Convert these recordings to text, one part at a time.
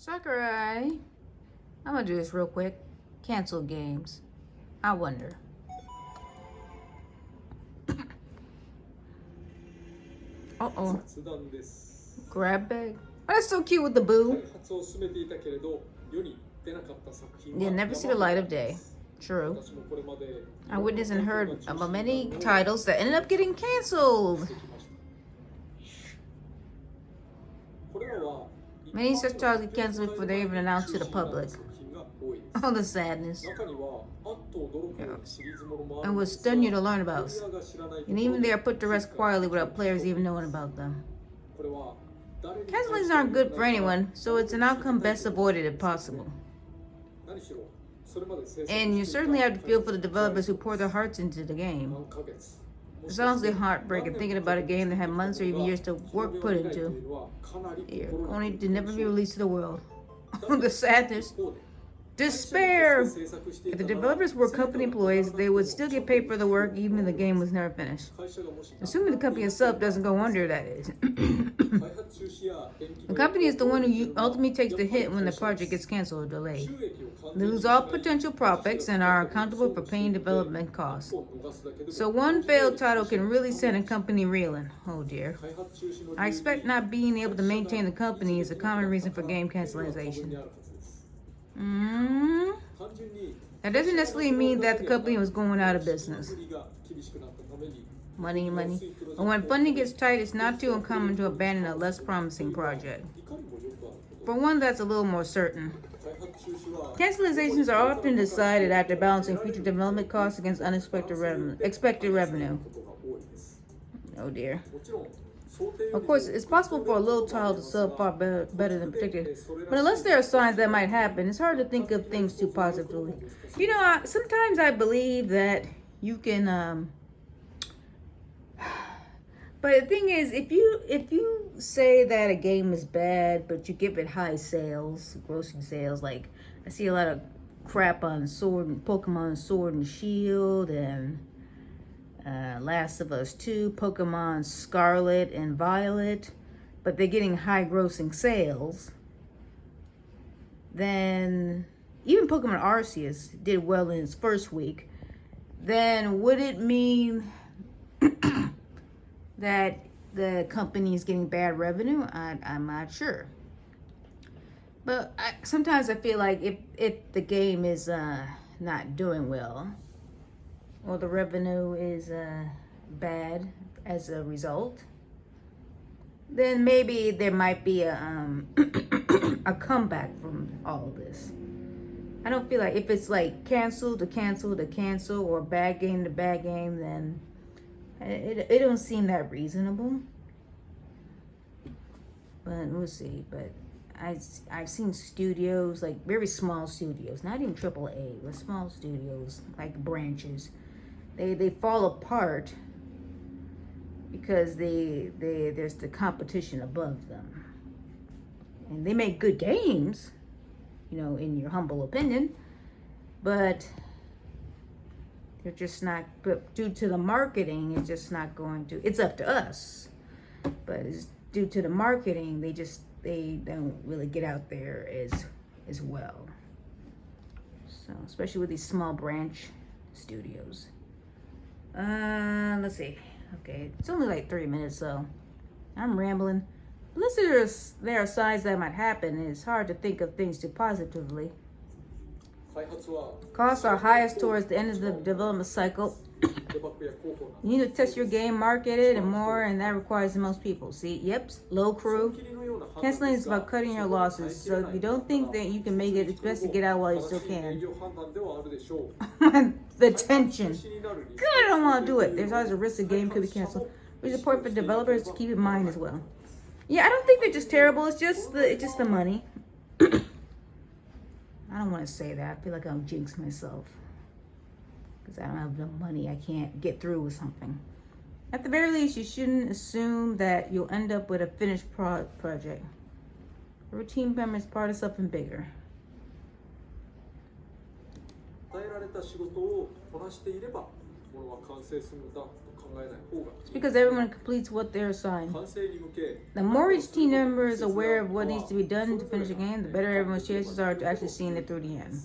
Sakurai, I'm gonna do this real quick. Cancel games. I wonder. Uh-oh. Grab bag. Oh, that's so cute with the boo. Yeah, never see the light of day. True. I witnessed and heard about many titles that ended up getting canceled. Many such titles get canceled before they're even announced to the public. Oh, the sadness. Yeah. And would stun you to learn about. And even they are put to rest quietly without players even knowing about them. Cancellations aren't good for anyone, so it's an outcome best avoided if possible. And you certainly have to feel for the developers who pour their hearts into the game. It's honestly heartbreaking thinking about a game that had months or even years to work put into, only to never be released to the world. The sadness. Despair! If the developers were company employees, they would still get paid for the work even if the game was never finished. Assuming the company itself doesn't go under, that is. The company is the one who ultimately takes the hit when the project gets canceled or delayed. They lose all potential profits and are accountable for paying development costs. So one failed title can really send a company reeling. Oh dear. I expect not being able to maintain the company is a common reason for game cancellation. That doesn't necessarily mean that the company was going out of business. Money. But when funding gets tight, it's not too uncommon to abandon a less promising project. For one that's a little more certain. Cancelizations are often decided after balancing future development costs against expected revenue. Oh dear. Of course, it's possible for a little title to sell far better than predicted, but unless there are signs that might happen, it's hard to think of things too positively. You know, sometimes I believe that you can, but the thing is, if you say that a game is bad, but you give it high sales, grossing sales, like I see a lot of crap on Pokemon Sword and Shield, and Last of Us 2, Pokemon Scarlet and Violet, but they're getting high grossing sales, then even Pokemon Arceus did well in its first week, then would it mean that the company is getting bad revenue? I'm not sure. But sometimes I feel like if the game is not doing well, or the revenue is bad as a result, then maybe there might be a a comeback from all of this. I don't feel like if it's like cancel to cancel to cancel, or bad game to bad game, then it don't seem that reasonable. But we'll see. But I've seen studios, like very small studios, not even AAA, but small studios, like branches. They fall apart because there's the competition above them. And they make good games, you know, in your humble opinion, but they're just not, but due to the marketing, it's just not going to, it's up to us, but it's due to the marketing, they don't really get out there as well. So, especially with these small branch studios. Let's see. Okay, it's only like 3 minutes, so I'm rambling. Unless there are signs that might happen, it's hard to think of things too positively. Costs are highest towards the end of the development cycle. You need to test your game, market it, and more, and that requires the most people. See, yep, low crew. Canceling is about cutting your losses, so if you don't think that you can make it, it's best to get out while you still can. The tension. God, I don't want to do it. There's always a risk the game could be canceled. We support for developers to keep in mind as well. Yeah, I don't think they're just terrible. It's just the money. I don't want to say that. I feel like I'll jinx myself because I don't have enough money. I can't get through with something. At the very least, you shouldn't assume that you'll end up with a finished project. A routine member is part of something bigger. ものは完成するのだと考えない方が It's because everyone completes what they're assigned. 完成に向け The more each team member is aware of what needs to be done to finish a game, the better everyone's chances are to actually seeing it through the end.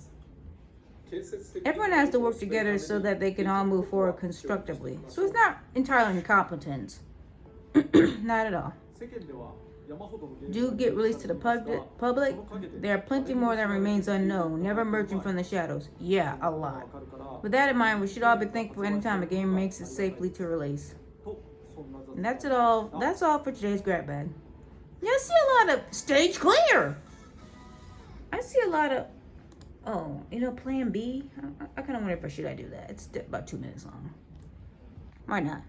Everyone has to work together so that they can all move forward constructively. So it's not entirely incompetence. Not at all. 世間では山ほどのゲーム Do get released to the public? There are plenty more that remains unknown, never emerging from the shadows. Yeah, a lot. With that in mind, we should all be thankful anytime a game makes it safely to release. とそんな雑 And that's it all. That's all for today's grab bag. Yeah, I see a lot of stage clear. I see a lot of, oh, plan B. I kind of wonder if I should do that. It's about 2 minutes long. Why not?